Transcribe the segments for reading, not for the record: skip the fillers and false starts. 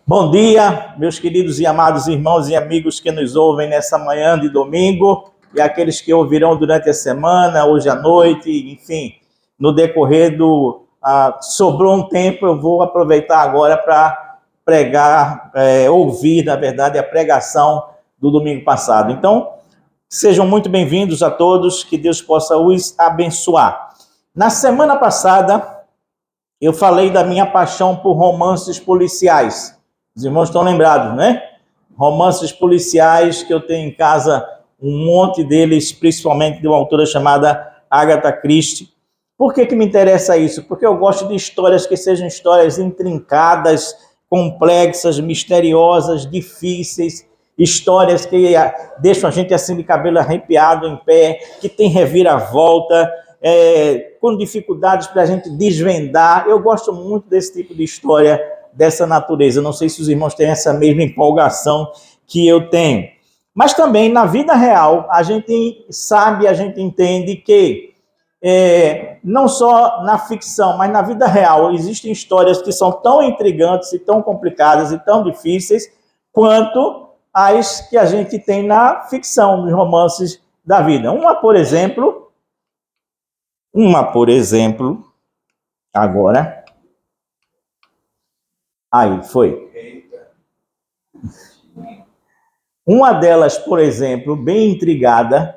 Bom dia, meus queridos e amados irmãos e amigos que nos ouvem nessa manhã de domingo e aqueles que ouvirão durante a semana, hoje à noite, enfim, no decorrer do... sobrou um tempo, eu vou aproveitar agora para pregar, ouvir, na verdade, a pregação do domingo passado. Então, sejam muito bem-vindos a todos, que Deus possa os abençoar. Na semana passada, eu falei da minha paixão por romances policiais. Os irmãos estão lembrados, né? Romances policiais que eu tenho em casa, um monte deles, principalmente de uma autora chamada Agatha Christie. Por que me interessa isso? Porque eu gosto de histórias que sejam histórias intrincadas, complexas, misteriosas, difíceis, histórias que deixam a gente assim de cabelo arrepiado em pé, que tem reviravolta, com dificuldades para a gente desvendar. Eu gosto muito desse tipo de história, dessa natureza. Não sei se os irmãos têm essa mesma empolgação que eu tenho. Mas também, na vida real, a gente sabe, a gente entende que não só na ficção, mas na vida real, existem histórias que são tão intrigantes e tão complicadas e tão difíceis quanto as que a gente tem na ficção, nos romances da vida. Uma, por exemplo, agora... Aí, foi. Uma delas, por exemplo, bem intrigante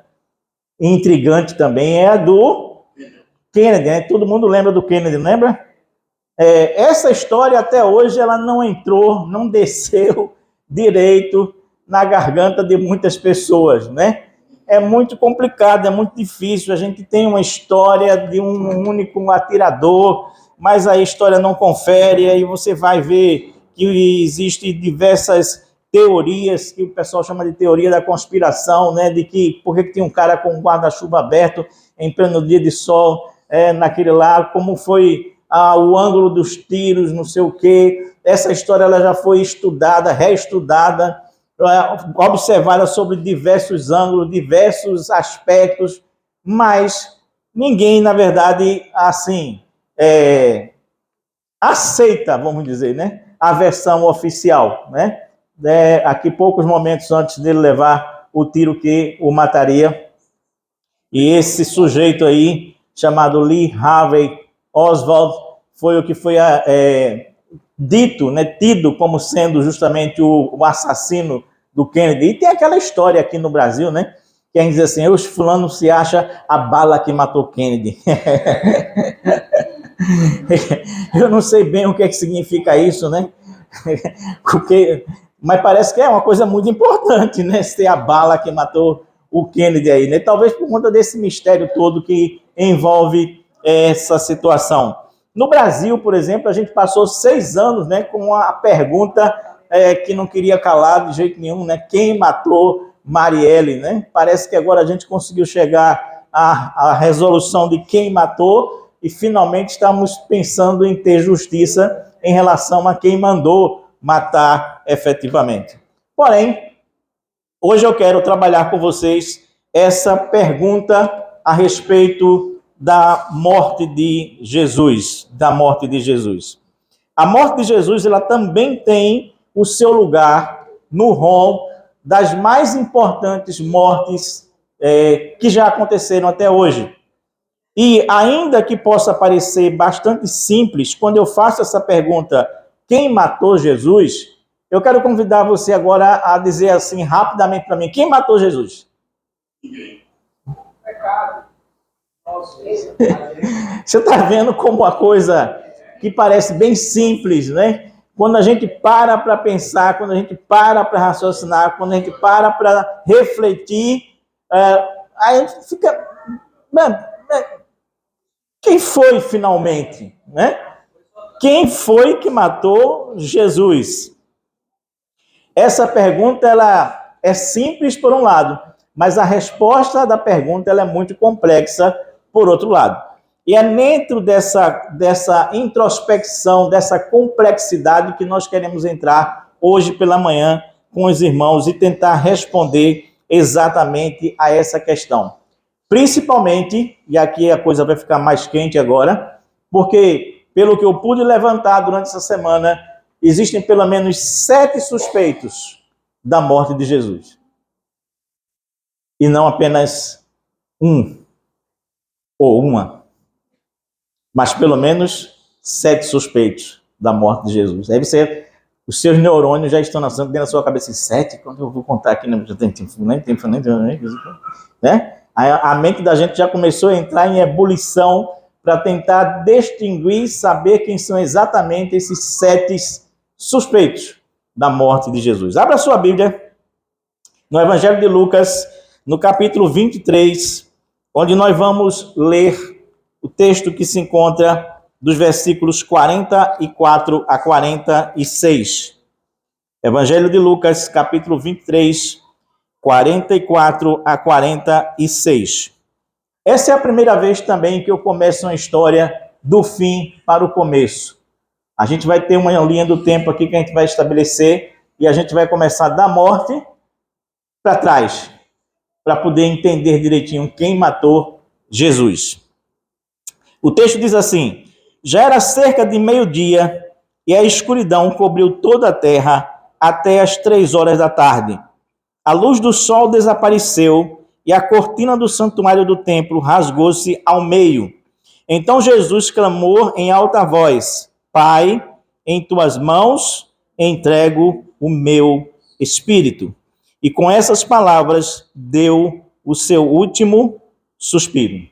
também, é a do Kennedy, né? Todo mundo lembra do Kennedy, lembra? Essa história, até hoje, ela não entrou, não desceu direito na garganta de muitas pessoas, né? É muito complicado, é muito difícil. A gente tem uma história de um único atirador, mas a história não confere, aí você vai ver que existem diversas teorias, que o pessoal chama de teoria da conspiração, né, de que por que tinha um cara com um guarda-chuva aberto em pleno dia de sol, naquele lá, como foi o ângulo dos tiros, não sei o quê. Essa história ela já foi estudada, reestudada, observada sobre diversos ângulos, diversos aspectos, mas ninguém, na verdade, assim... aceita, vamos dizer, né, a versão oficial, né, aqui poucos momentos antes dele levar o tiro que o mataria, e esse sujeito aí, chamado Lee Harvey Oswald, foi o que foi dito, né, tido como sendo justamente o assassino do Kennedy. E tem aquela história aqui no Brasil, né, que a gente diz assim, os fulano se acha a bala que matou Kennedy. Eu não sei bem o que significa isso, né? Mas parece que é uma coisa muito importante, né? Ser a bala que matou o Kennedy aí, né? Talvez por conta desse mistério todo que envolve essa situação. No Brasil, por exemplo, a gente passou 6 anos, né, com a pergunta que não queria calar de jeito nenhum, né? Quem matou Marielle, né? Parece que agora a gente conseguiu chegar à resolução de quem matou, e finalmente estamos pensando em ter justiça em relação a quem mandou matar efetivamente. Porém, hoje eu quero trabalhar com vocês essa pergunta a respeito da morte de Jesus, A morte de Jesus, ela também tem o seu lugar no rol das mais importantes mortes que já aconteceram até hoje. E ainda que possa parecer bastante simples, quando eu faço essa pergunta, quem matou Jesus? Eu quero convidar você agora a dizer assim rapidamente para mim, quem matou Jesus? Ninguém. Pecado. Você está vendo como uma coisa que parece bem simples, né? Quando a gente para pensar, quando a gente para raciocinar, quando a gente para refletir, aí a gente fica... Quem foi finalmente, né? Quem foi que matou Jesus? Essa pergunta ela é simples por um lado, mas a resposta da pergunta ela é muito complexa por outro lado. E é dentro dessa introspecção, dessa complexidade que nós queremos entrar hoje pela manhã com os irmãos e tentar responder exatamente a essa questão. Principalmente, e aqui a coisa vai ficar mais quente agora, porque, pelo que eu pude levantar durante essa semana, existem pelo menos 7 suspeitos da morte de Jesus. E não apenas um ou uma, mas pelo menos 7 suspeitos da morte de Jesus. Deve ser, os seus neurônios já estão nascendo dentro da sua cabeça. 7? Quando eu vou contar aqui, não tem tempo, né? A mente da gente já começou a entrar em ebulição para tentar distinguir, saber quem são exatamente esses 7 suspeitos da morte de Jesus. Abra sua Bíblia no Evangelho de Lucas, no capítulo 23, onde nós vamos ler o texto que se encontra dos versículos 44 a 46. Evangelho de Lucas, capítulo 23, 44 a 46. Essa é a primeira vez também que eu começo uma história do fim para o começo. A gente vai ter uma linha do tempo aqui que a gente vai estabelecer e a gente vai começar da morte para trás, para poder entender direitinho quem matou Jesus. O texto diz assim: já era cerca de meio-dia e a escuridão cobriu toda a terra até as 3 horas da tarde. A luz do sol desapareceu e a cortina do santuário do templo rasgou-se ao meio. Então Jesus clamou em alta voz: Pai, em tuas mãos entrego o meu espírito. E com essas palavras deu o seu último suspiro.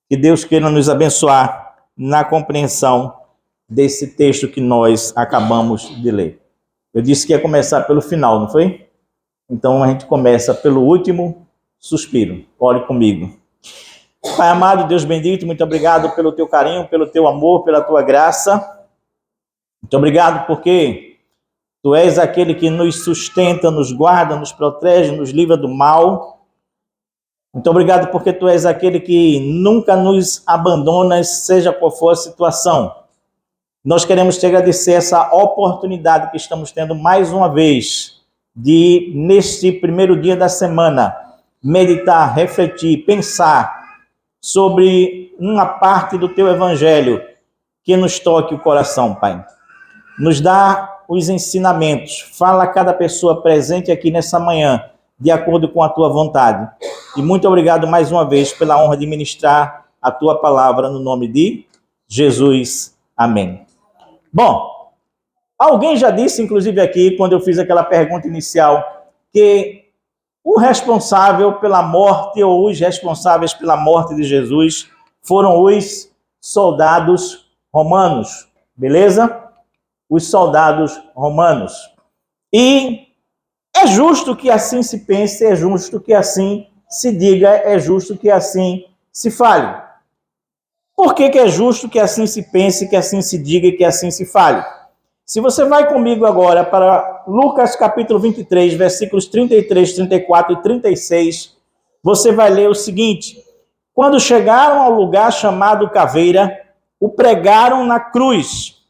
Que Deus queira nos abençoar na compreensão desse texto que nós acabamos de ler. Eu disse que ia começar pelo final, não foi? Então a gente começa pelo último suspiro. Ore comigo. Pai amado, Deus bendito, muito obrigado pelo teu carinho, pelo teu amor, pela tua graça. Muito obrigado porque tu és aquele que nos sustenta, nos guarda, nos protege, nos livra do mal. Muito obrigado porque tu és aquele que nunca nos abandonas, seja qual for a situação. Nós queremos te agradecer essa oportunidade que estamos tendo mais uma vez de, neste primeiro dia da semana, meditar, refletir, pensar sobre uma parte do teu evangelho que nos toque o coração, Pai. Nos dá os ensinamentos, fala a cada pessoa presente aqui nessa manhã, de acordo com a tua vontade. E muito obrigado mais uma vez pela honra de ministrar a tua palavra no nome de Jesus. Amém. Bom, alguém já disse, inclusive aqui, quando eu fiz aquela pergunta inicial, que o responsável pela morte ou os responsáveis pela morte de Jesus foram os soldados romanos, beleza? Os soldados romanos. E é justo que assim se pense, é justo que assim se diga, é justo que assim se fale. Por que é justo que assim se pense, que assim se diga e que assim se fale? Se você vai comigo agora para Lucas capítulo 23, versículos 33, 34 e 36, você vai ler o seguinte: quando chegaram ao lugar chamado Caveira, o pregaram na cruz.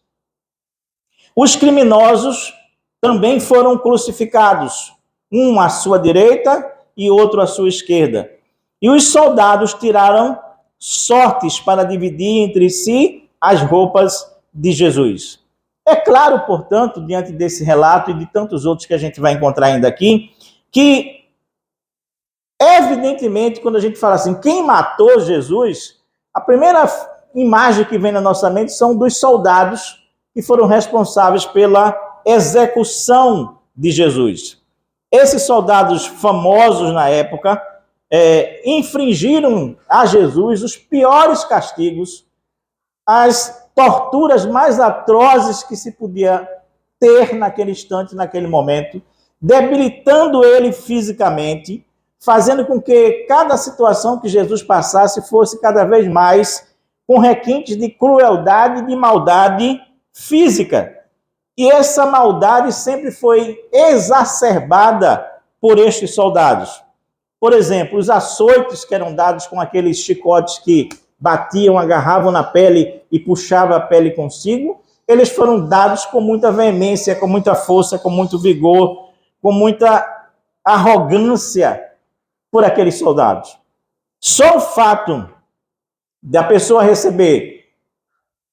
Os criminosos também foram crucificados, um à sua direita e outro à sua esquerda. E os soldados tiraram sortes para dividir entre si as roupas de Jesus. É claro, portanto, diante desse relato e de tantos outros que a gente vai encontrar ainda aqui, que, evidentemente, quando a gente fala assim, quem matou Jesus, a primeira imagem que vem na nossa mente são dos soldados que foram responsáveis pela execução de Jesus. Esses soldados famosos na época infringiram a Jesus os piores castigos, as torturas mais atrozes que se podia ter naquele instante, naquele momento, debilitando ele fisicamente, fazendo com que cada situação que Jesus passasse fosse cada vez mais com requintes de crueldade e de maldade física. E essa maldade sempre foi exacerbada por estes soldados. Por exemplo, os açoites que eram dados com aqueles chicotes que batiam, agarravam na pele e puxavam a pele consigo, eles foram dados com muita veemência, com muita força, com muito vigor, com muita arrogância por aqueles soldados. Só o fato da pessoa receber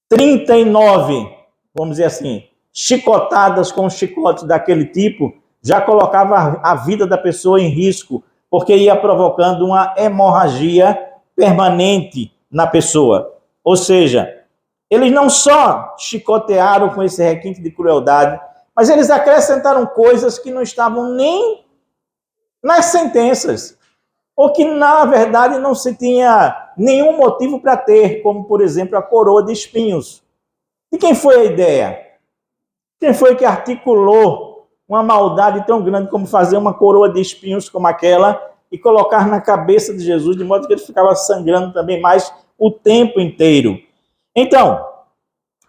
39, vamos dizer assim, chicotadas com chicotes daquele tipo, já colocava a vida da pessoa em risco, porque ia provocando uma hemorragia permanente na pessoa. Ou seja, eles não só chicotearam com esse requinte de crueldade, mas eles acrescentaram coisas que não estavam nem nas sentenças, ou que, na verdade, não se tinha nenhum motivo para ter, como, por exemplo, a coroa de espinhos. De quem foi a ideia? Quem foi que articulou uma maldade tão grande como fazer uma coroa de espinhos como aquela e colocar na cabeça de Jesus, de modo que ele ficava sangrando também mais o tempo inteiro? Então,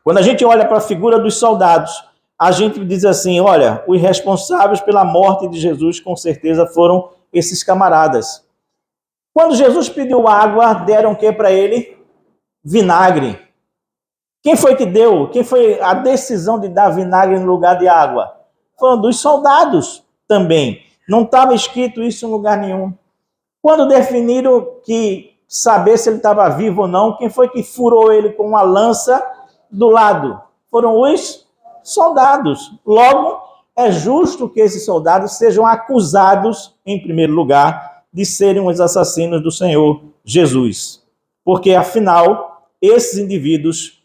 quando a gente olha para a figura dos soldados, a gente diz assim, olha, os responsáveis pela morte de Jesus com certeza foram esses camaradas. Quando Jesus pediu água, deram o que para ele? Vinagre. Quem foi que deu? Quem foi a decisão de dar vinagre no lugar de água? Foram dos soldados também. Não estava escrito isso em lugar nenhum. Quando definiram que saber se ele estava vivo ou não, quem foi que furou ele com uma lança do lado? Foram os soldados. Logo, é justo que esses soldados sejam acusados, em primeiro lugar, de serem os assassinos do Senhor Jesus. Porque, afinal, esses indivíduos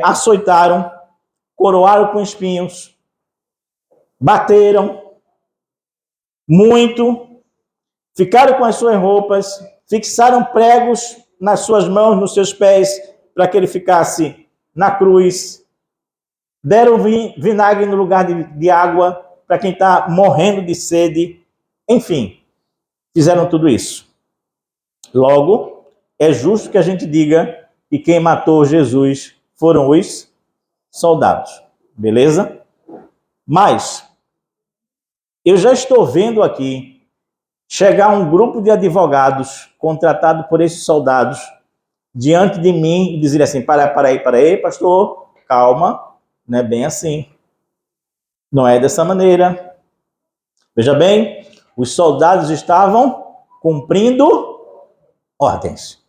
açoitaram, coroaram com espinhos, bateram muito, ficaram com as suas roupas, fixaram pregos nas suas mãos, nos seus pés, para que ele ficasse na cruz, deram vinagre no lugar de água para quem está morrendo de sede, enfim, fizeram tudo isso. Logo, é justo que a gente diga que quem matou Jesus foram os soldados, beleza? Mas eu já estou vendo aqui chegar um grupo de advogados contratado por esses soldados diante de mim e dizer assim, para aí, pastor, calma, não é bem assim. Não é dessa maneira. Veja bem, os soldados estavam cumprindo ordens.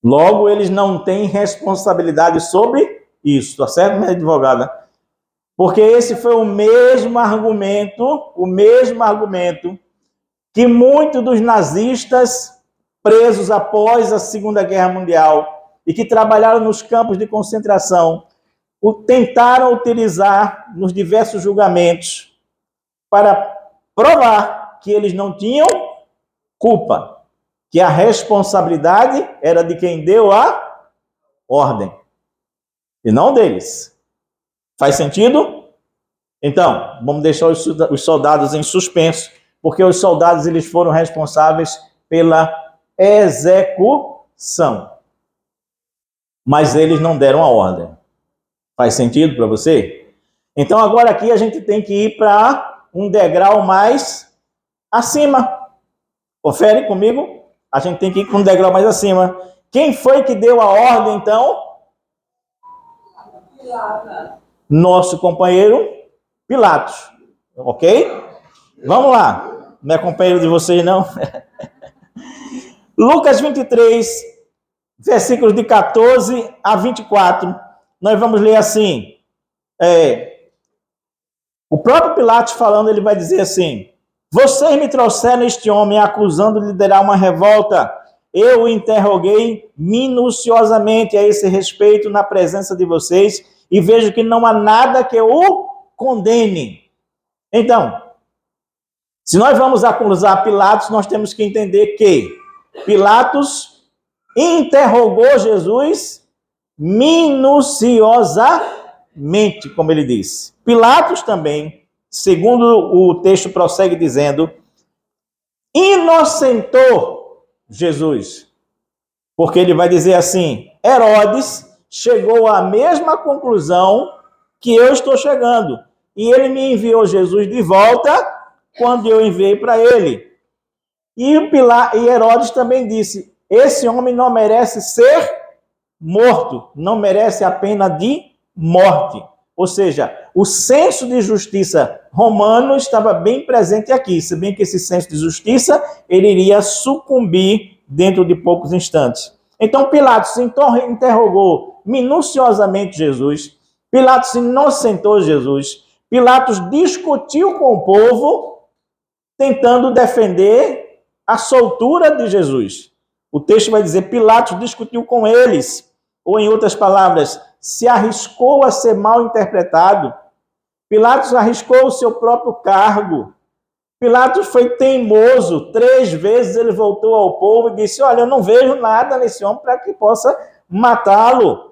Logo, eles não têm responsabilidade sobre isso, tá certo, minha advogada? Porque esse foi o mesmo argumento que muitos dos nazistas presos após a Segunda Guerra Mundial e que trabalharam nos campos de concentração tentaram utilizar nos diversos julgamentos para provar que eles não tinham culpa, que a responsabilidade era de quem deu a ordem e não deles. Faz sentido? Então, vamos deixar os soldados em suspenso, porque os soldados eles foram responsáveis pela execução. Mas eles não deram a ordem. Faz sentido para você? Então, agora aqui a gente tem que ir para um degrau mais acima. Confere comigo? A gente tem que ir com um degrau mais acima. Quem foi que deu a ordem, então? Nosso companheiro Pilatos. Ok? Vamos lá. Não é companheiro de vocês, não? Lucas 23, versículos de 14 a 24. Nós vamos ler assim. O próprio Pilatos falando, ele vai dizer assim: vocês me trouxeram este homem acusando de liderar uma revolta. Eu o interroguei minuciosamente a esse respeito na presença de vocês e vejo que não há nada que o condene. Então, se nós vamos acusar Pilatos, nós temos que entender que Pilatos interrogou Jesus minuciosamente, como ele disse. Pilatos também, segundo o texto prossegue dizendo, inocentou Jesus. Porque ele vai dizer assim, Herodes chegou à mesma conclusão que eu estou chegando. E ele me enviou Jesus de volta quando eu enviei para ele. E Herodes também disse, esse homem não merece ser morto, não merece a pena de morte. Ou seja, o senso de justiça romano estava bem presente aqui, se bem que esse senso de justiça ele iria sucumbir dentro de poucos instantes. Então Pilatos interrogou minuciosamente Jesus. Pilatos inocentou Jesus. Pilatos discutiu com o povo, tentando defender a soltura de Jesus. O texto vai dizer, Pilatos discutiu com eles, ou em outras palavras, se arriscou a ser mal interpretado. Pilatos arriscou o seu próprio cargo. Pilatos foi teimoso. 3 vezes ele voltou ao povo e disse, olha, eu não vejo nada nesse homem para que possa matá-lo.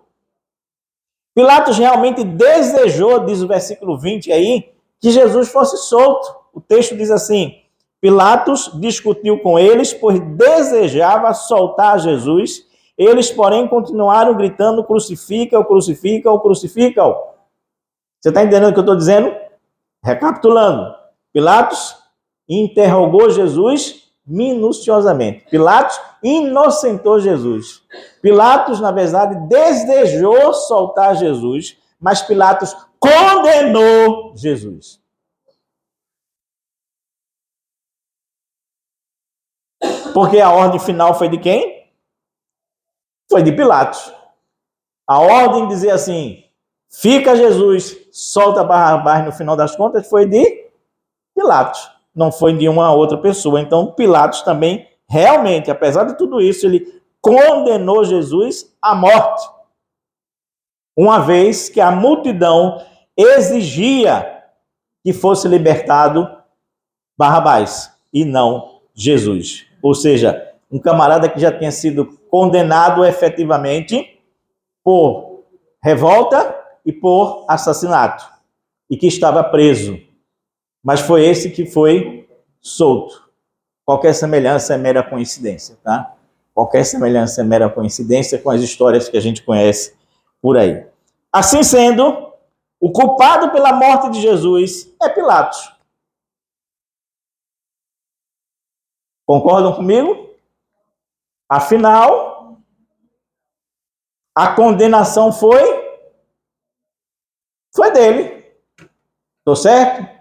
Pilatos realmente desejou, diz o versículo 20 aí, que Jesus fosse solto. O texto diz assim, Pilatos discutiu com eles, pois desejava soltar Jesus. Eles, porém, continuaram gritando, crucifica-o, crucifica-o, crucifica-o. Você está entendendo o que eu estou dizendo? Recapitulando, Pilatos interrogou Jesus minuciosamente. Pilatos inocentou Jesus. Pilatos, na verdade, desejou soltar Jesus, mas Pilatos condenou Jesus. Porque a ordem final foi de quem? Foi de Pilatos. A ordem de dizer assim, fica Jesus, solta Barrabás, no final das contas, foi de Pilatos. Não foi de uma outra pessoa. Então, Pilatos também, realmente, apesar de tudo isso, ele condenou Jesus à morte. Uma vez que a multidão exigia que fosse libertado Barrabás e não Jesus. Ou seja, um camarada que já tinha sido condenado efetivamente por revolta e por assassinato, e que estava preso. Mas foi esse que foi solto. Qualquer semelhança é mera coincidência, tá? Qualquer semelhança é mera coincidência com as histórias que a gente conhece por aí. Assim sendo, o culpado pela morte de Jesus é Pilatos. Concordam comigo? Afinal, a condenação foi dele. Estou certo?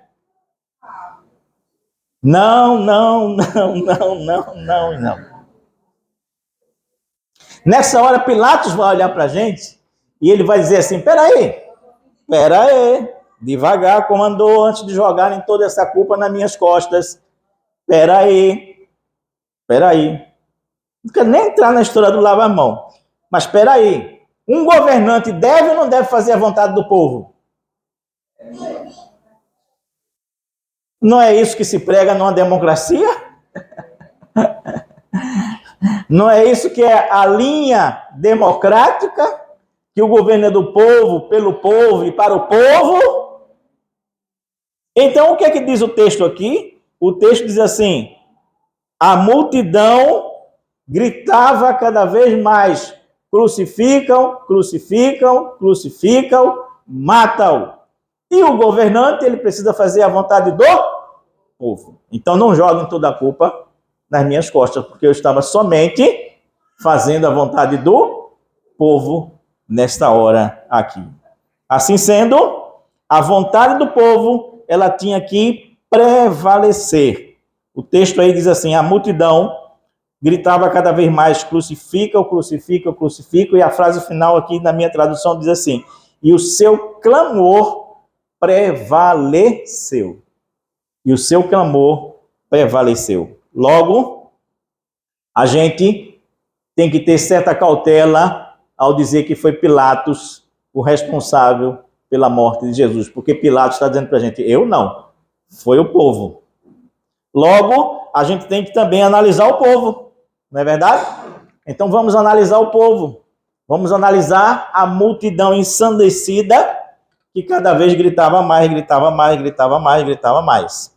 Não. Nessa hora, Pilatos vai olhar para a gente e ele vai dizer assim, peraí, devagar, comandou, antes de jogarem toda essa culpa nas minhas costas. Peraí. Não quero nem entrar na história do lava-mão, mas peraí. Um governante deve ou não deve fazer a vontade do povo? Não é isso que se prega numa democracia? Não é isso que é a linha democrática? Que o governo é do povo, pelo povo e para o povo? Então, o que é que diz o texto aqui? O texto diz assim, a multidão gritava cada vez mais, crucificam, crucificam, crucificam, matam. E o governante, ele precisa fazer a vontade do povo. Então não joguem toda a culpa nas minhas costas, porque eu estava somente fazendo a vontade do povo nesta hora aqui. Assim sendo, a vontade do povo, ela tinha que prevalecer. O texto aí diz assim, a multidão gritava cada vez mais, crucifica-o, crucifica-o, crucifica-o, e a frase final aqui na minha tradução diz assim, e o seu clamor prevaleceu. E o seu clamor prevaleceu. Logo, a gente tem que ter certa cautela ao dizer que foi Pilatos o responsável pela morte de Jesus, porque Pilatos está dizendo para a gente, eu não, foi o povo. Logo, a gente tem que também analisar o povo, não é verdade? Então vamos analisar o povo. Vamos analisar a multidão ensandecida que cada vez gritava mais, gritava mais, gritava mais, gritava mais.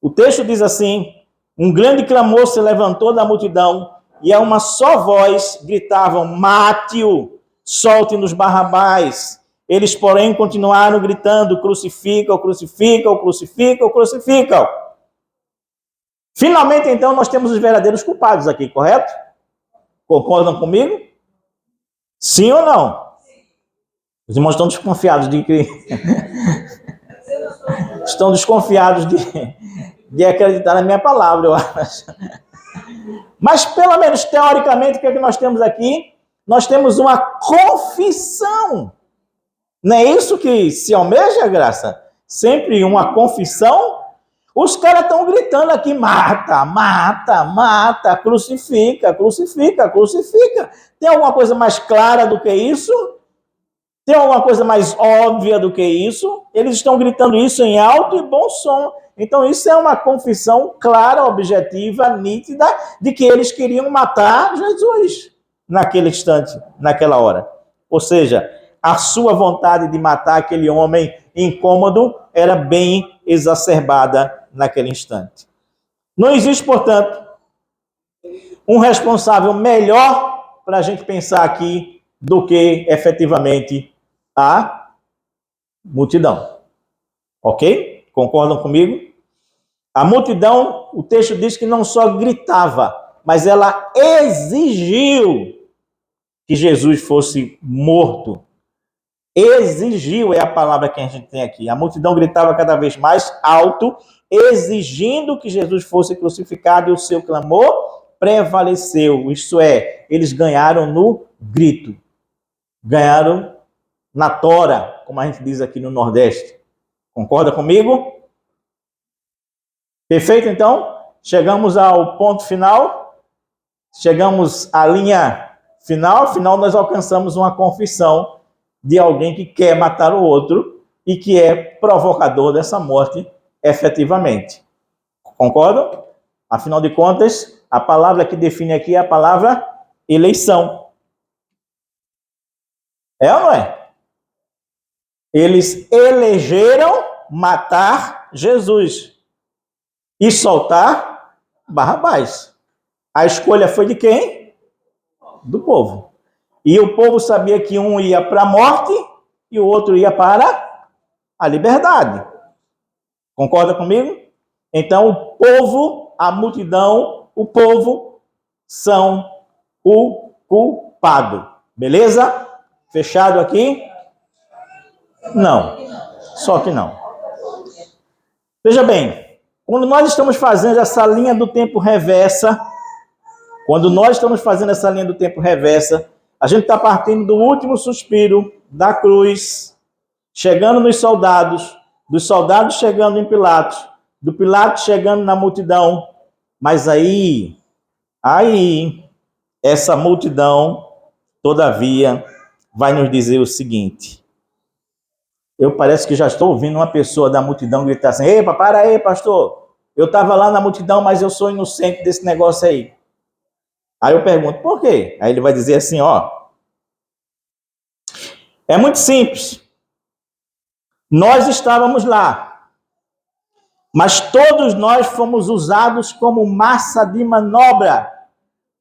O texto diz assim, um grande clamor se levantou da multidão e a uma só voz gritavam, mate-o, solte-nos Barrabás. Eles, porém, continuaram gritando, crucifica-o, crucifica-o, crucifica-o, crucifica-o. Finalmente, então, nós temos os verdadeiros culpados aqui, correto? Concordam comigo? Sim ou não? Os irmãos estão desconfiados de que... estão desconfiados de acreditar na minha palavra, eu acho. Mas, pelo menos, teoricamente, o que é que nós temos aqui? Nós temos uma confissão Não é isso que se almeja, Graça? Sempre uma confissão? Os caras estão gritando aqui, mata, mata, mata, crucifica, crucifica, crucifica. Tem alguma coisa mais clara do que isso? Tem alguma coisa mais óbvia do que isso? Eles estão gritando isso em alto e bom som. Então isso é uma confissão clara, objetiva, nítida, de que eles queriam matar Jesus naquele instante, naquela hora. Ou seja, a sua vontade de matar aquele homem incômodo era bem exacerbada naquele instante. Não existe, portanto, um responsável melhor para a gente pensar aqui do que efetivamente a multidão. Ok? Concordam comigo? A multidão, o texto diz que não só gritava, mas ela exigiu que Jesus fosse morto. Exigiu é a palavra que a gente tem aqui. A multidão gritava cada vez mais alto, exigindo que Jesus fosse crucificado, e o seu clamor prevaleceu. Isto é, eles ganharam no grito. Ganharam na tora, como a gente diz aqui no Nordeste. Concorda comigo? Perfeito, então? Chegamos ao ponto final. Chegamos à linha final. Afinal, nós alcançamos uma confissão de alguém que quer matar o outro e que é provocador dessa morte efetivamente. Concordam? Afinal de contas, a palavra que define aqui é a palavra eleição. É ou não é? Eles elegeram matar Jesus e soltar Barrabás. A escolha foi de quem? Do povo. E o povo sabia que um ia para a morte e o outro ia para a liberdade. Concorda comigo? Então, o povo, a multidão, o povo são o culpado. Beleza? Fechado aqui? Não. Só que não. Veja bem, quando nós estamos fazendo essa linha do tempo reversa, a gente está partindo do último suspiro da cruz, chegando nos soldados, dos soldados chegando em Pilatos, do Pilatos chegando na multidão. Mas aí, essa multidão, todavia, vai nos dizer o seguinte. Eu parece que já estou ouvindo uma pessoa da multidão gritar assim, epa, para aí, pastor. Eu estava lá na multidão, mas eu sou inocente desse negócio aí. Aí eu pergunto, por quê? Aí ele vai dizer assim, ó. É muito simples. Nós estávamos lá, mas todos nós fomos usados como massa de manobra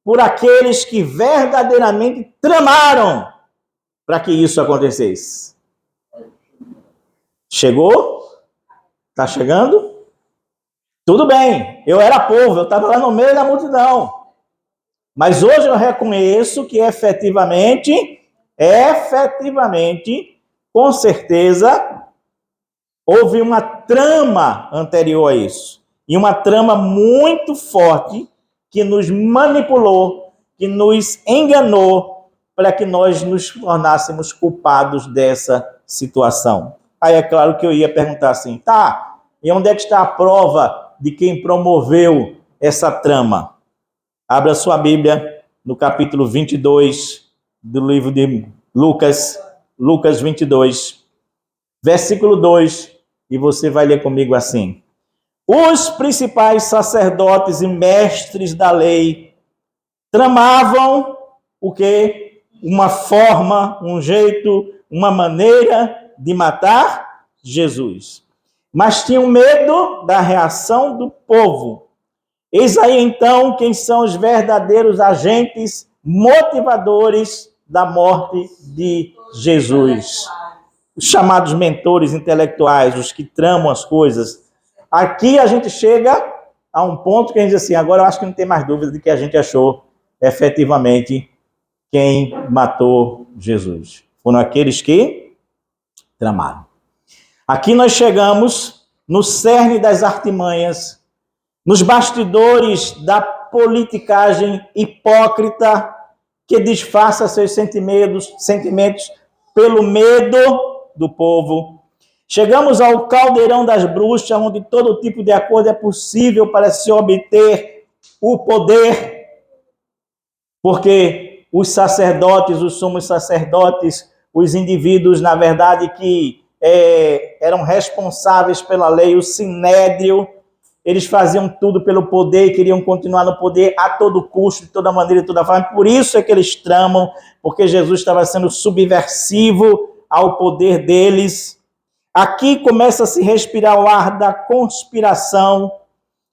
por aqueles que verdadeiramente tramaram para que isso acontecesse. Chegou? Está chegando? Tudo bem, eu era povo, eu estava lá no meio da multidão. Mas hoje eu reconheço que efetivamente, com certeza, houve uma trama anterior a isso. E uma trama muito forte que nos manipulou, que nos enganou, para que nós nos tornássemos culpados dessa situação. Aí é claro que eu ia perguntar assim, tá, e onde é que está a prova de quem promoveu essa trama? Abra sua Bíblia no capítulo 22 do livro de Lucas 22, versículo 2, e você vai ler comigo assim. Os principais sacerdotes e mestres da lei tramavam o quê? Uma forma, um jeito, uma maneira de matar Jesus. Mas tinham medo da reação do povo. Eis aí, então, quem são os verdadeiros agentes motivadores da morte de Jesus. Os chamados mentores intelectuais, os que tramam as coisas. Aqui a gente chega a um ponto que a gente diz assim, agora eu acho que não tem mais dúvida de que a gente achou efetivamente quem matou Jesus. Foram aqueles que tramaram. Aqui nós chegamos no cerne das artimanhas, nos bastidores da politicagem hipócrita que disfarça seus sentimentos pelo medo do povo. Chegamos ao caldeirão das bruxas, onde todo tipo de acordo é possível para se obter o poder, porque os sacerdotes, os sumos sacerdotes, os indivíduos, na verdade, que eram responsáveis pela lei, o sinédrio, eles faziam tudo pelo poder e queriam continuar no poder a todo custo, de toda maneira, de toda forma. Por isso é que eles tramam, porque Jesus estava sendo subversivo ao poder deles. Aqui começa a se respirar o ar da conspiração.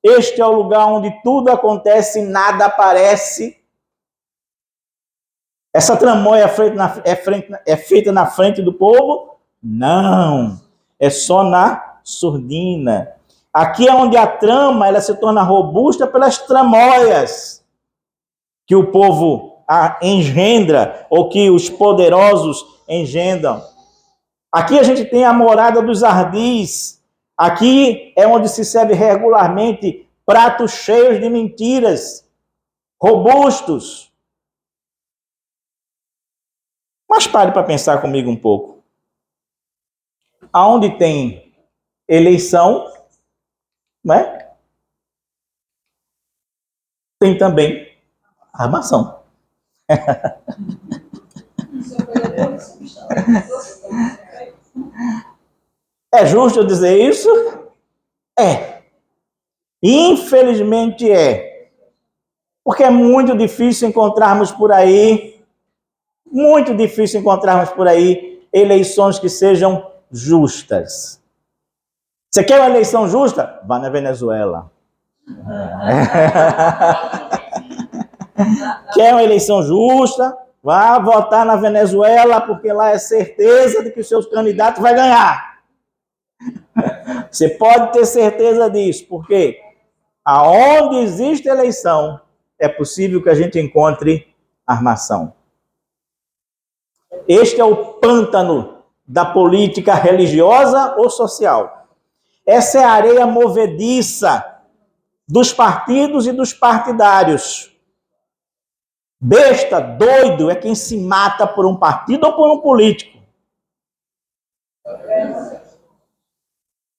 Este é o lugar onde tudo acontece e nada aparece. Essa tramóia é feita na frente do povo? Não. É só na surdina. Aqui é onde a trama ela se torna robusta pelas tramóias que o povo engendra ou que os poderosos engendram. Aqui a gente tem a morada dos ardis. Aqui é onde se serve regularmente pratos cheios de mentiras, robustos. Mas pare para pensar comigo um pouco. Aonde tem eleição, né? Tem também armação. É justo eu dizer isso? É. Infelizmente é. Porque é muito difícil encontrarmos por aí eleições que sejam justas. Você quer uma eleição justa? Vá na Venezuela. Quer uma eleição justa? Vá votar na Venezuela, porque lá é certeza de que o seu candidato vai ganhar. Você pode ter certeza disso, porque aonde existe eleição, é possível que a gente encontre armação. Este é o pântano da política religiosa ou social. Essa é a areia movediça dos partidos e dos partidários. Besta, doido, é quem se mata por um partido ou por um político.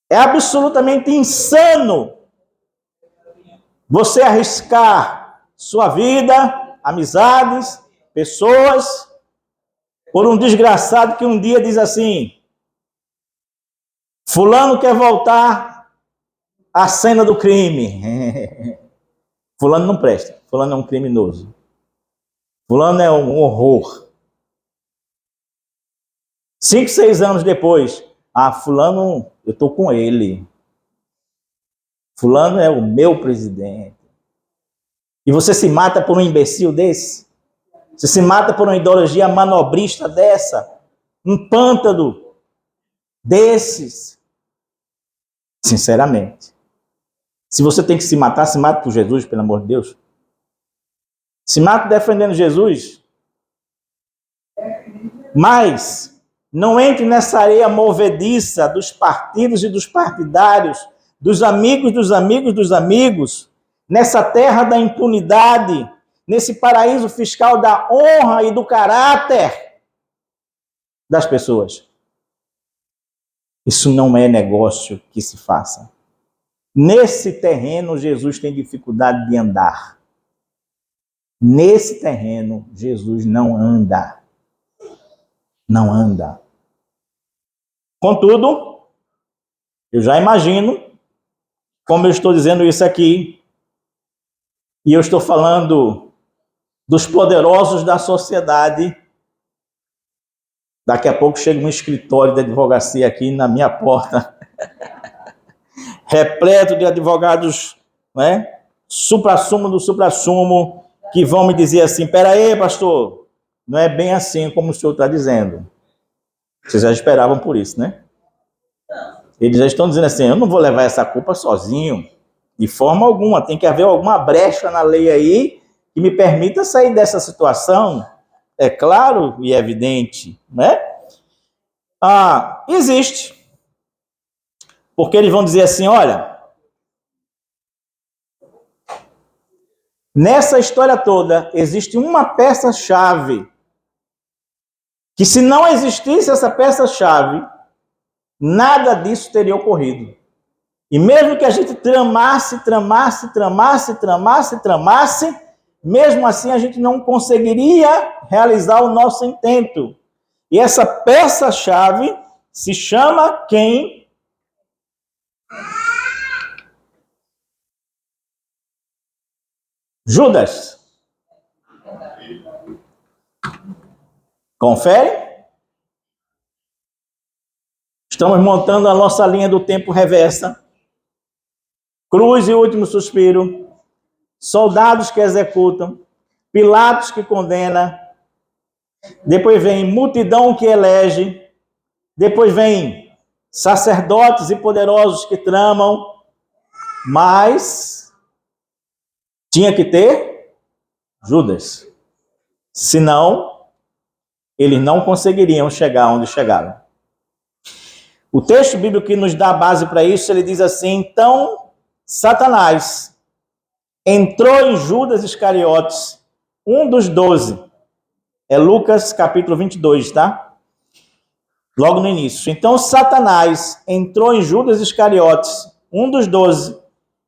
É absolutamente insano você arriscar sua vida, amizades, pessoas, por um desgraçado que um dia diz assim: fulano quer voltar à cena do crime. Fulano não presta, fulano é um criminoso. Fulano é um horror. 5, 6 anos depois, fulano, eu estou com ele. Fulano é o meu presidente. E você se mata por um imbecil desse? Você se mata por uma ideologia manobrista dessa? Um pântano desses? Sinceramente. Se você tem que se matar, se mata por Jesus, pelo amor de Deus. Se mata defendendo Jesus. Mas não entre nessa areia movediça dos partidos e dos partidários, dos amigos dos amigos dos amigos, nessa terra da impunidade, nesse paraíso fiscal da honra e do caráter das pessoas. Isso não é negócio que se faça. Nesse terreno, Jesus tem dificuldade de andar. Nesse terreno, Jesus não anda. Não anda. Contudo, eu já imagino, como eu estou dizendo isso aqui, e eu estou falando dos poderosos da sociedade, daqui a pouco chega um escritório de advocacia aqui na minha porta, repleto de advogados, né, suprassumo do suprassumo, que vão me dizer assim: pera aí, pastor, não é bem assim como o senhor está dizendo. Vocês já esperavam por isso, né? Eles já estão dizendo assim: eu não vou levar essa culpa sozinho, de forma alguma. Tem que haver alguma brecha na lei aí que me permita sair dessa situação. É claro e evidente, né? Existe. Porque eles vão dizer assim: olha, nessa história toda existe uma peça-chave que se não existisse essa peça-chave, nada disso teria ocorrido. E mesmo que a gente tramasse, mesmo assim a gente não conseguiria realizar o nosso intento. E essa peça-chave se chama quem? Judas. Confere? Estamos montando a nossa linha do tempo reversa. Cruz e último suspiro. Soldados que executam. Pilatos que condena. Depois vem multidão que elege. Depois vem sacerdotes e poderosos que tramam. Mas tinha que ter Judas. Senão, eles não conseguiriam chegar onde chegaram. O texto bíblico que nos dá a base para isso, ele diz assim: então Satanás entrou em Judas Iscariotes, um dos 12. É Lucas capítulo 22, tá? Logo no início. Então Satanás entrou em Judas Iscariotes, um dos 12,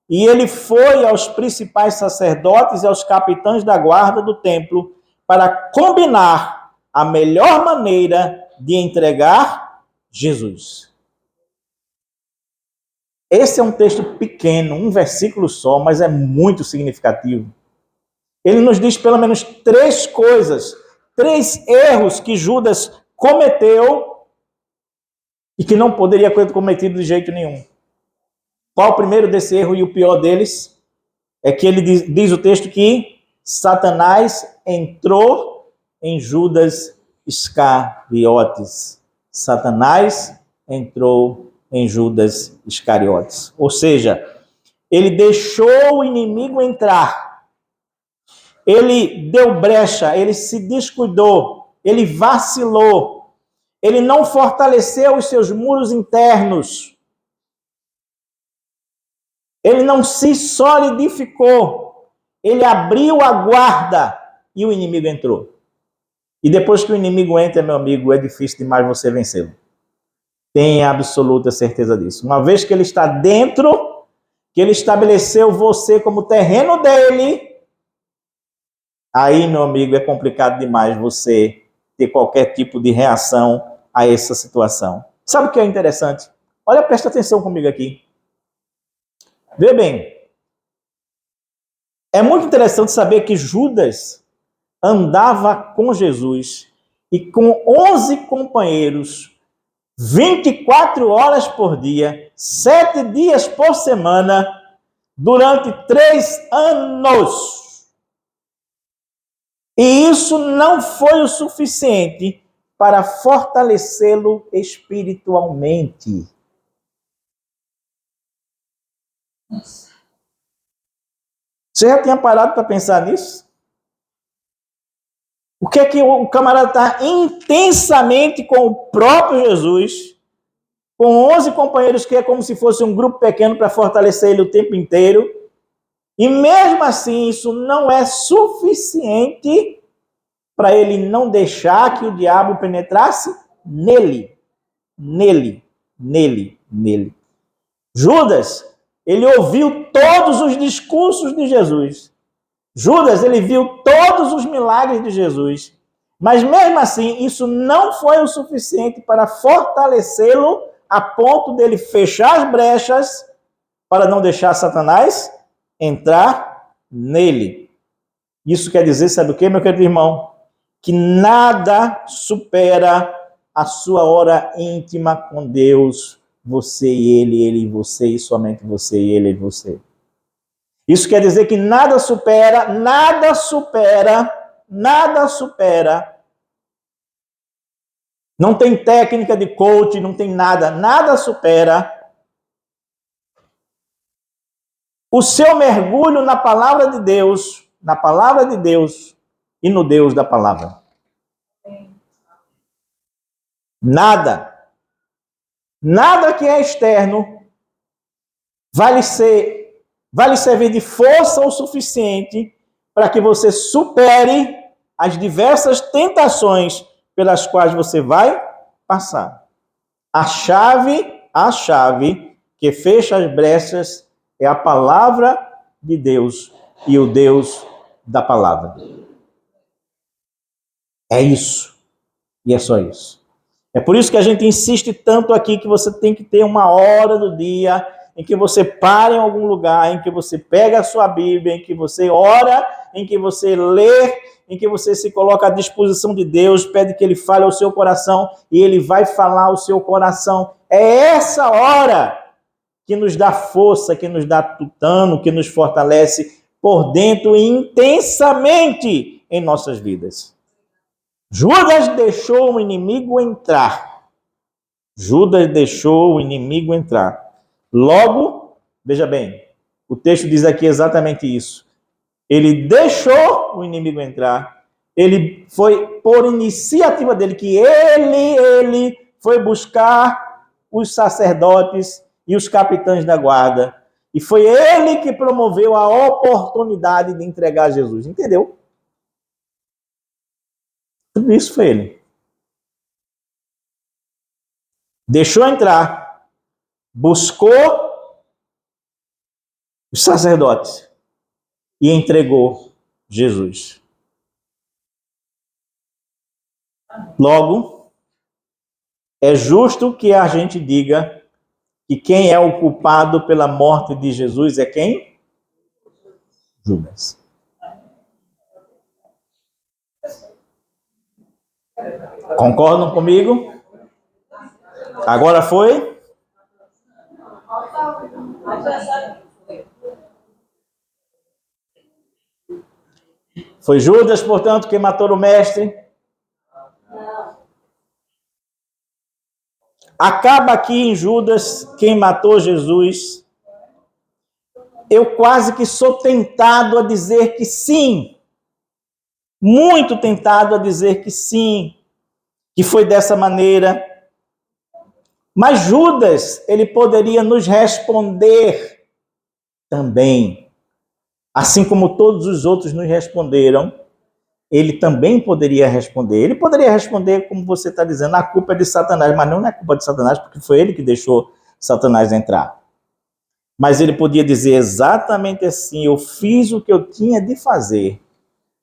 e ele foi aos principais sacerdotes e aos capitães da guarda do templo para combinar a melhor maneira de entregar Jesus. Esse é um texto pequeno, um versículo só, mas é muito significativo. Ele nos diz pelo menos 3 coisas, 3 erros que Judas cometeu e que não poderia ter cometido de jeito nenhum. Qual o primeiro desse erro e o pior deles? É que ele diz o texto que Satanás entrou em Judas Iscariotes. Satanás entrou em Judas Iscariotes. Ou seja, ele deixou o inimigo entrar. Ele deu brecha, ele se descuidou, ele vacilou. Ele não fortaleceu os seus muros internos. Ele não se solidificou. Ele abriu a guarda e o inimigo entrou. E depois que o inimigo entra, meu amigo, é difícil demais você vencê-lo. Tenha absoluta certeza disso. Uma vez que ele está dentro, que ele estabeleceu você como terreno dele, aí, meu amigo, é complicado demais você ter qualquer tipo de reação a essa situação. Sabe o que é interessante? Olha, presta atenção comigo aqui. Vê bem. É muito interessante saber que Judas andava com Jesus e com 11 companheiros 24 horas por dia, 7 dias por semana, durante 3 anos. E isso não foi o suficiente para fortalecê-lo espiritualmente. Você já tinha parado para pensar nisso? O que é que o camarada está intensamente com o próprio Jesus, com 11 companheiros que é como se fosse um grupo pequeno para fortalecer ele o tempo inteiro, e mesmo assim isso não é suficiente para ele não deixar que o diabo penetrasse nele. Judas, ele ouviu todos os discursos de Jesus. Judas, ele viu todos os milagres de Jesus, mas mesmo assim, isso não foi o suficiente para fortalecê-lo a ponto dele fechar as brechas para não deixar Satanás entrar nele. Isso quer dizer, sabe o que, meu querido irmão? Que nada supera a sua hora íntima com Deus, você e ele e você, e somente você e ele e você. Isso quer dizer que nada supera. Não tem técnica de coach, não tem nada supera o seu mergulho na palavra de Deus e no Deus da palavra. Nada que é externo vai lhe servir de força o suficiente para que você supere as diversas tentações pelas quais você vai passar. A chave que fecha as brechas é a palavra de Deus e o Deus da palavra. É isso. E é só isso. É por isso que a gente insiste tanto aqui que você tem que ter uma hora do dia em que você para em algum lugar, em que você pega a sua Bíblia, em que você ora, em que você lê, em que você se coloca à disposição de Deus, pede que Ele fale ao seu coração e Ele vai falar ao seu coração. É essa hora que nos dá força, que nos dá tutano, que nos fortalece por dentro e intensamente em nossas vidas. Judas deixou o inimigo entrar. Judas deixou o inimigo entrar. Logo, veja bem, o texto diz aqui exatamente isso. Ele deixou o inimigo entrar. Ele foi por iniciativa dele que ele foi buscar os sacerdotes e os capitães da guarda. E foi ele que promoveu a oportunidade de entregar Jesus. Entendeu? Tudo isso foi ele. Deixou entrar, buscou os sacerdotes e entregou Jesus. Logo, é justo que a gente diga que quem é o culpado pela morte de Jesus é quem? Judas. Concordam comigo? Agora foi? Foi Judas, portanto, quem matou o mestre? Acaba aqui em Judas quem matou Jesus. Eu quase que sou tentado a dizer que sim. Muito tentado a dizer que sim. Que foi dessa maneira. Mas Judas, ele poderia nos responder também. Assim como todos os outros nos responderam, ele também poderia responder. Ele poderia responder, como você está dizendo, a culpa é de Satanás, mas não é culpa de Satanás, porque foi ele que deixou Satanás entrar. Mas ele podia dizer exatamente assim: eu fiz o que eu tinha de fazer,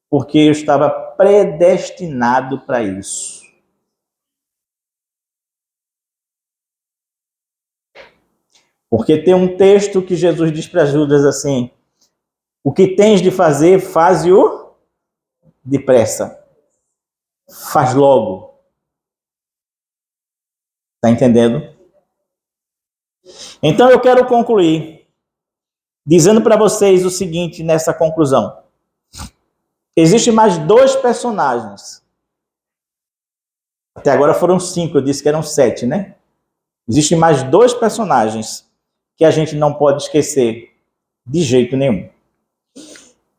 porque eu estava predestinado para isso. Porque tem um texto que Jesus diz para Judas assim: o que tens de fazer, faze-o depressa. Faz logo. Está entendendo? Então eu quero concluir dizendo para vocês o seguinte nessa conclusão. Existem mais dois personagens. Até agora foram 5, eu disse que eram 7, né? Existem mais dois personagens que a gente não pode esquecer de jeito nenhum.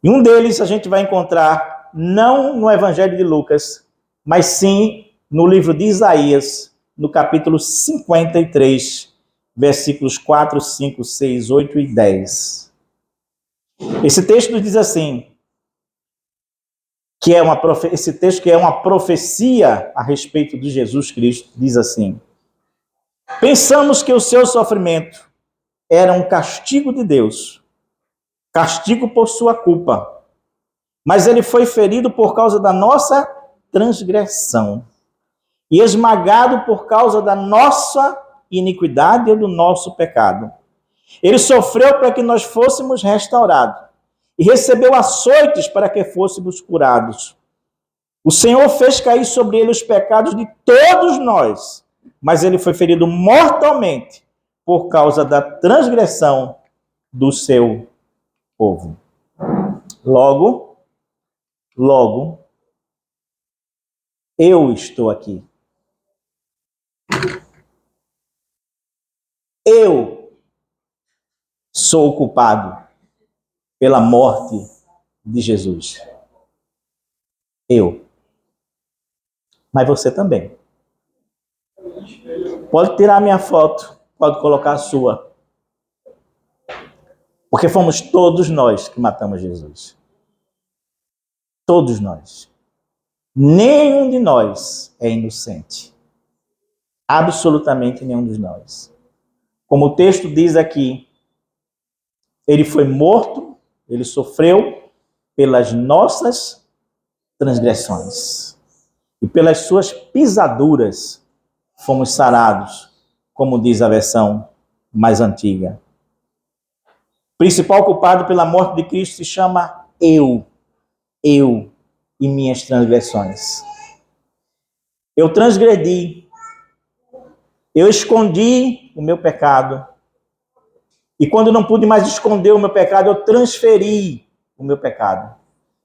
E um deles a gente vai encontrar não no Evangelho de Lucas, mas sim no livro de Isaías, no capítulo 53, versículos 4, 5, 6, 8 e 10. Esse texto diz assim, esse texto que é uma profecia a respeito de Jesus Cristo, diz assim: pensamos que o seu sofrimento era um castigo de Deus, castigo por sua culpa, mas ele foi ferido por causa da nossa transgressão e esmagado por causa da nossa iniquidade ou do nosso pecado. Ele sofreu para que nós fôssemos restaurados e recebeu açoites para que fôssemos curados. O Senhor fez cair sobre ele os pecados de todos nós, mas ele foi ferido mortalmente por causa da transgressão do seu povo. Logo, eu estou aqui. Eu sou o culpado pela morte de Jesus. Eu. Mas você também. Pode tirar a minha foto, pode colocar a sua. Porque fomos todos nós que matamos Jesus. Todos nós. Nenhum de nós é inocente. Absolutamente nenhum de nós. Como o texto diz aqui, ele foi morto, ele sofreu pelas nossas transgressões. E pelas suas pisaduras fomos sarados, como diz a versão mais antiga. O principal culpado pela morte de Cristo se chama eu e minhas transgressões. Eu transgredi, eu escondi o meu pecado. E quando não pude mais esconder o meu pecado, eu transferi o meu pecado.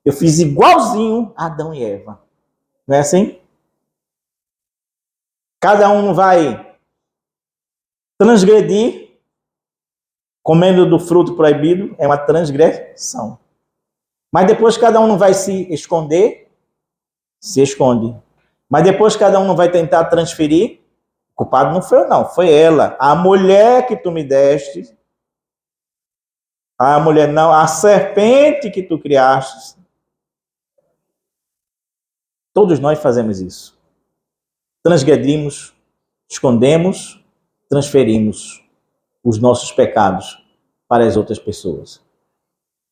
Eu fiz igualzinho a Adão e Eva. Não é assim? Cada um vai transgredir, comendo do fruto proibido, é uma transgressão. Mas depois cada um não vai se esconder, se esconde. Mas depois cada um não vai tentar transferir, o culpado não foi eu não, foi ela. A mulher que tu me deste, a mulher não, a serpente que tu criaste. Todos nós fazemos isso. Transgredimos, escondemos, transferimos os nossos pecados para as outras pessoas.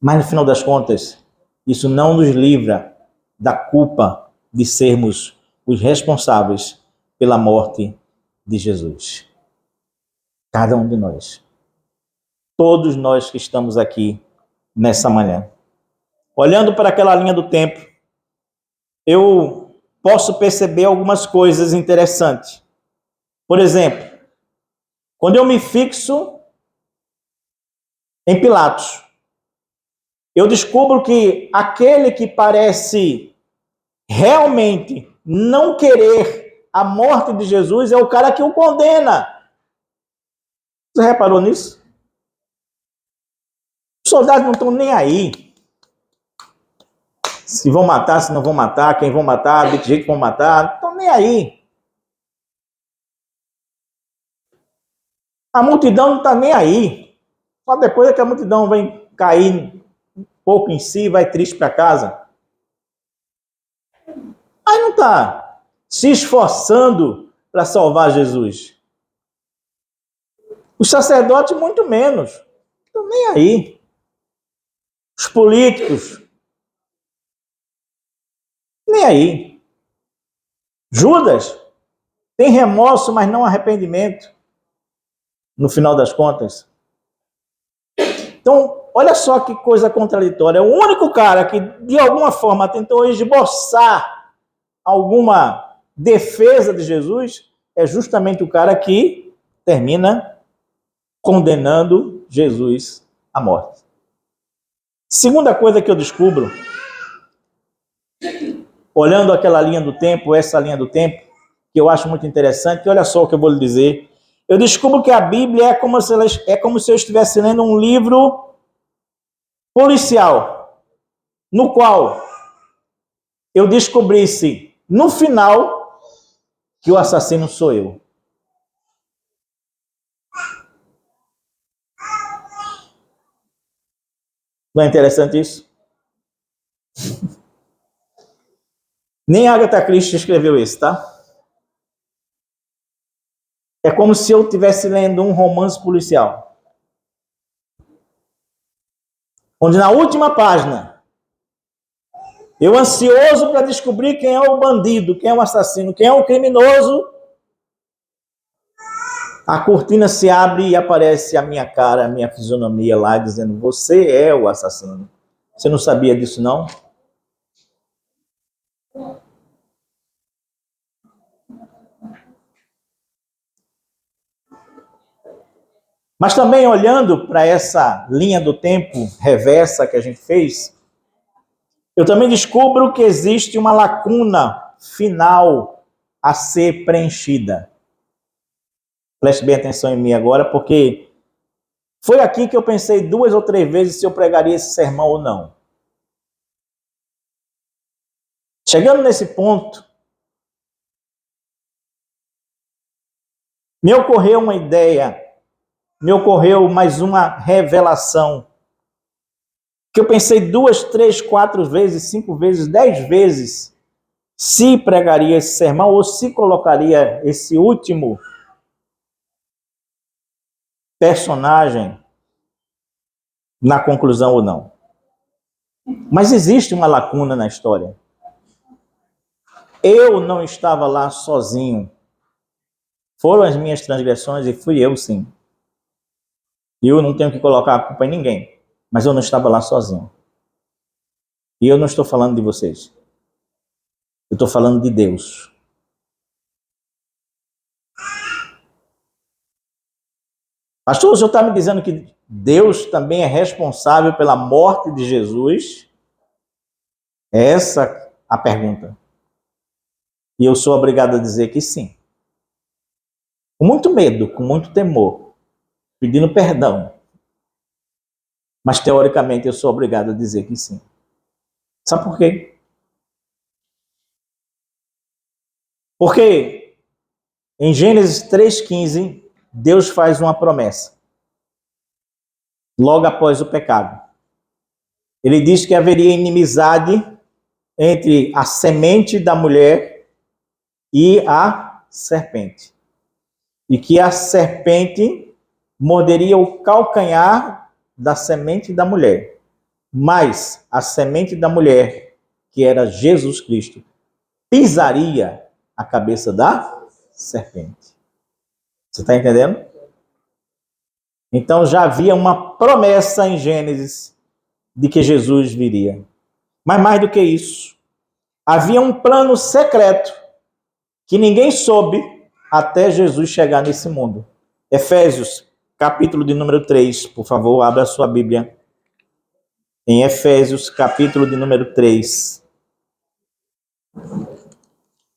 Mas no final das contas, isso não nos livra da culpa de sermos os responsáveis pela morte de Jesus. Cada um de nós. Todos nós que estamos aqui nessa manhã. Olhando para aquela linha do tempo, eu posso perceber algumas coisas interessantes. Por exemplo, quando eu me fixo em Pilatos, eu descubro que aquele que parece realmente não querer a morte de Jesus é o cara que o condena. Você reparou nisso? Os soldados não estão nem aí. Se vão matar, se não vão matar, quem vão matar, de que jeito vão matar, não estão nem aí. A multidão não está nem aí. Só depois é que a multidão vem cair um pouco em si, vai triste para casa. Aí não está se esforçando para salvar Jesus. Os sacerdotes, muito menos. Não estão nem aí. Os políticos, nem aí. Judas tem remorso, mas não arrependimento, no final das contas. Então, olha só que coisa contraditória. O único cara que, de alguma forma, tentou esboçar alguma defesa de Jesus é justamente o cara que termina condenando Jesus à morte. Segunda coisa que eu descubro, olhando aquela linha do tempo, essa linha do tempo, que eu acho muito interessante, olha só o que eu vou lhe dizer. Eu descubro que a Bíblia é como se eu estivesse lendo um livro policial, no qual eu descobrisse, no final, que o assassino sou eu. Não é interessante isso? Nem Agatha Christie escreveu isso, tá? É como se eu estivesse lendo um romance policial. Onde na última página, eu ansioso para descobrir quem é o bandido, quem é o assassino, quem é o criminoso, a cortina se abre e aparece a minha cara, a minha fisionomia lá, dizendo, você é o assassino. Você não sabia disso, não? Mas também olhando para essa linha do tempo reversa que a gente fez, eu também descubro que existe uma lacuna final a ser preenchida. Preste bem atenção em mim agora, porque foi aqui que eu pensei 2 ou 3 vezes se eu pregaria esse sermão ou não. Chegando nesse ponto, me ocorreu uma ideia, me ocorreu mais uma revelação, que eu pensei 2, 3, 4 vezes, 5 vezes, 10 vezes, se pregaria esse sermão ou se colocaria esse último personagem na conclusão ou não. Mas existe uma lacuna na história. Eu não estava lá sozinho. Foram as minhas transgressões e fui eu, sim. E eu não tenho que colocar a culpa em ninguém. Mas eu não estava lá sozinho. E eu não estou falando de vocês. Eu estou falando de Deus. Pastor, o senhor está me dizendo que Deus também é responsável pela morte de Jesus? É essa a pergunta. E eu sou obrigado a dizer que sim. Com muito medo, com muito temor, pedindo perdão. Mas teoricamente eu sou obrigado a dizer que sim. Sabe por quê? Porque em Gênesis 3,15, Deus faz uma promessa. Logo após o pecado. Ele diz que haveria inimizade entre a semente da mulher e a serpente. E que a serpente morderia o calcanhar da semente da mulher. Mas a semente da mulher, que era Jesus Cristo, pisaria a cabeça da serpente. Você está entendendo? Então já havia uma promessa em Gênesis de que Jesus viria. Mas mais do que isso, havia um plano secreto que ninguém soube até Jesus chegar nesse mundo. Efésios, capítulo de número 3, por favor, abra a sua Bíblia. Em Efésios, capítulo de número 3.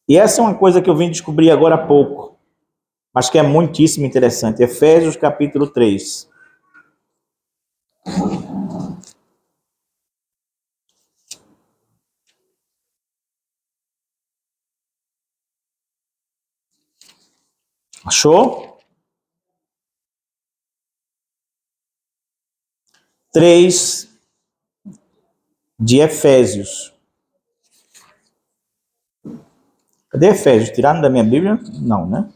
E essa é uma coisa que eu vim descobrir agora há pouco, mas que é muitíssimo interessante. Efésios, capítulo 3. Achou? 3 de Efésios. Cadê Efésios? Tiraram da minha Bíblia? Não, né?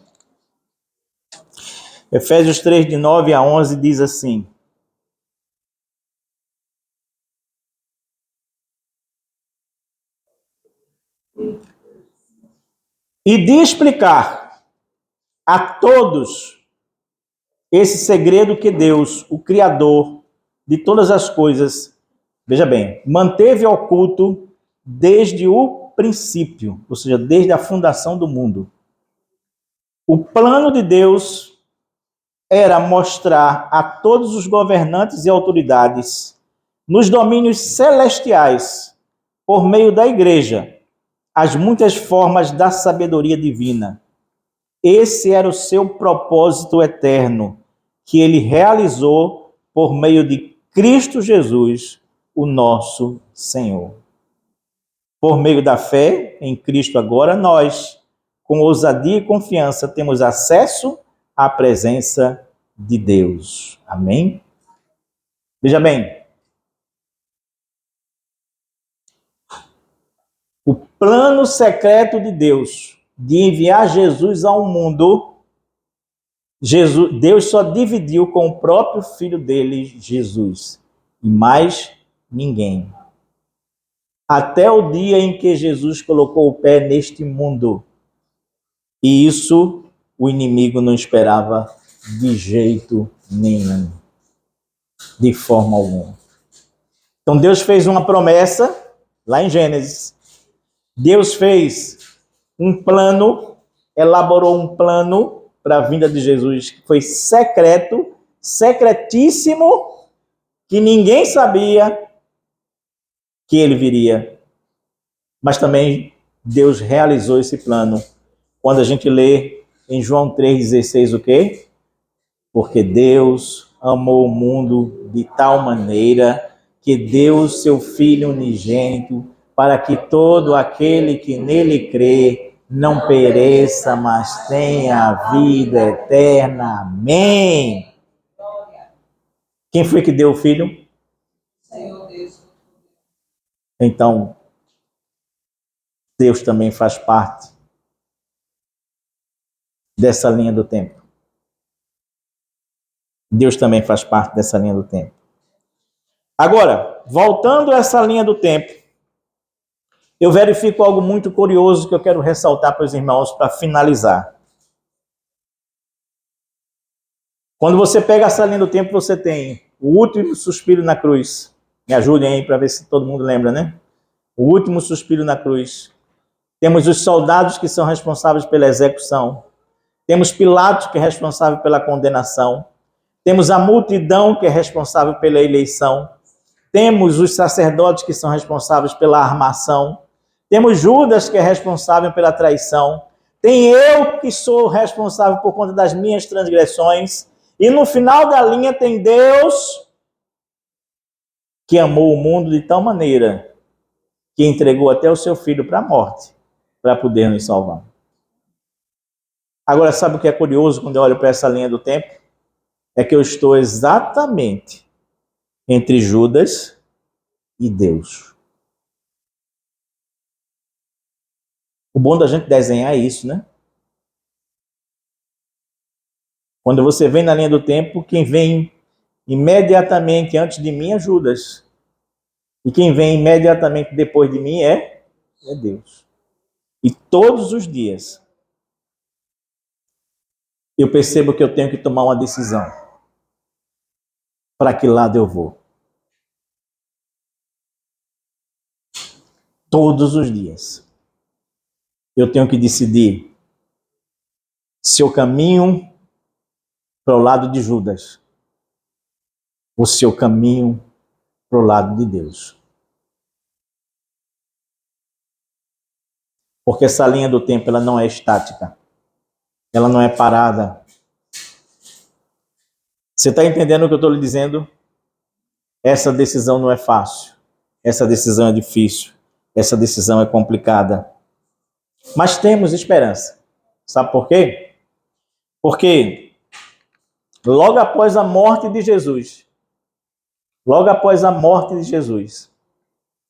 Efésios 3, de 9 a 11, diz assim: e de explicar a todos esse segredo que Deus, o Criador de todas as coisas, veja bem, manteve oculto desde o princípio, ou seja, desde a fundação do mundo. O plano de Deus era mostrar a todos os governantes e autoridades nos domínios celestiais, por meio da igreja, as muitas formas da sabedoria divina. Esse era o seu propósito eterno, que ele realizou por meio de Cristo Jesus, o nosso Senhor. Por meio da fé em Cristo agora, nós, com ousadia e confiança, temos acesso à presença de Deus. Amém? Veja bem, o plano secreto de Deus de enviar Jesus ao mundo, Deus só dividiu com o próprio filho dele, Jesus, e mais ninguém. Até o dia em que Jesus colocou o pé neste mundo. E isso o inimigo não esperava de jeito nenhum, de forma alguma. Então Deus fez uma promessa lá em Gênesis. Deus fez um plano, elaborou um plano para a vinda de Jesus, que foi secreto, secretíssimo, que ninguém sabia que ele viria. Mas também Deus realizou esse plano. Quando a gente lê em João 3,16 o quê? Porque Deus amou o mundo de tal maneira que deu seu Filho unigênito para que todo aquele que nele crê não pereça, mas tenha a vida eterna. Amém. Quem foi que deu o Filho? Então, Deus também faz parte dessa linha do tempo. Deus também faz parte dessa linha do tempo. Agora, voltando a essa linha do tempo, eu verifico algo muito curioso que eu quero ressaltar para os irmãos para finalizar. Quando você pega essa linha do tempo, você tem o último suspiro na cruz. Me ajudem aí para ver se todo mundo lembra, né? O último suspiro na cruz. Temos os soldados que são responsáveis pela execução. Temos Pilatos, que é responsável pela condenação. Temos a multidão, que é responsável pela eleição. Temos os sacerdotes, que são responsáveis pela armação. Temos Judas, que é responsável pela traição. Tem eu, que sou responsável por conta das minhas transgressões. E no final da linha tem Deus, que amou o mundo de tal maneira que entregou até o seu filho para a morte, para poder nos salvar. Agora, sabe o que é curioso quando eu olho para essa linha do tempo? É que eu estou exatamente entre Judas e Deus. O bom da gente desenhar é isso, né? Quando você vem na linha do tempo, quem vem imediatamente antes de mim é Judas. E quem vem imediatamente depois de mim é Deus. E todos os dias eu percebo que eu tenho que tomar uma decisão. Para que lado eu vou? Todos os dias eu tenho que decidir se eu caminho para o lado de Judas ou se eu caminho para o lado de Deus. Porque essa linha do tempo ela não é estática. Ela não é parada. Você está entendendo o que eu estou lhe dizendo? Essa decisão não é fácil. Essa decisão é difícil. Essa decisão é complicada. Mas temos esperança. Sabe por quê? Porque logo após a morte de Jesus,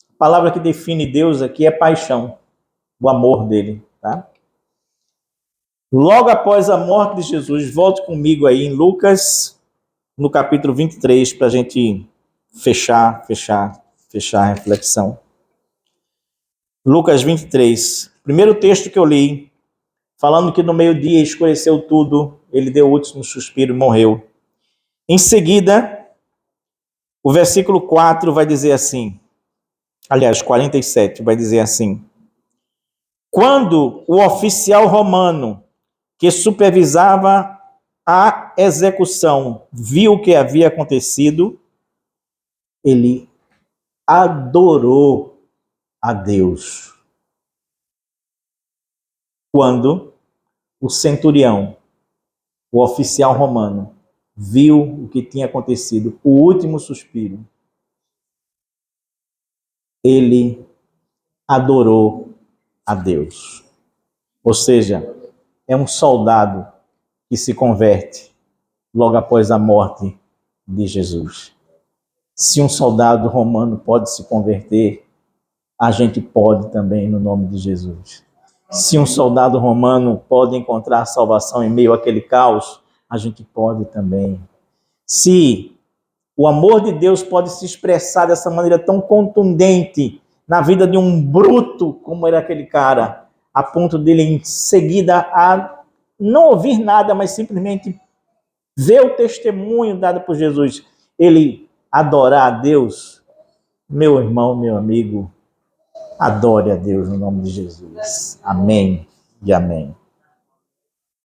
a palavra que define Deus aqui é paixão, o amor dele, tá? Logo após a morte de Jesus, volte comigo aí em Lucas, no capítulo 23, para a gente fechar a reflexão. Lucas 23, primeiro texto que eu li, falando que no meio-dia escureceu tudo, ele deu o último suspiro e morreu. Em seguida, o versículo 4 vai dizer assim, aliás, 47 vai dizer assim: quando o oficial romano que supervisava a execução viu o que havia acontecido, ele adorou a Deus. Quando o centurião, o oficial romano, viu o que tinha acontecido, o último suspiro, ele adorou a Deus. Ou seja, é um soldado que se converte logo após a morte de Jesus. Se um soldado romano pode se converter, a gente pode também no nome de Jesus. Se um soldado romano pode encontrar salvação em meio àquele caos, a gente pode também. Se o amor de Deus pode se expressar dessa maneira tão contundente na vida de um bruto como era aquele cara, a ponto dele em seguida a não ouvir nada, mas simplesmente ver o testemunho dado por Jesus, ele adorar a Deus, meu irmão, meu amigo, adore a Deus no nome de Jesus. Amém e amém.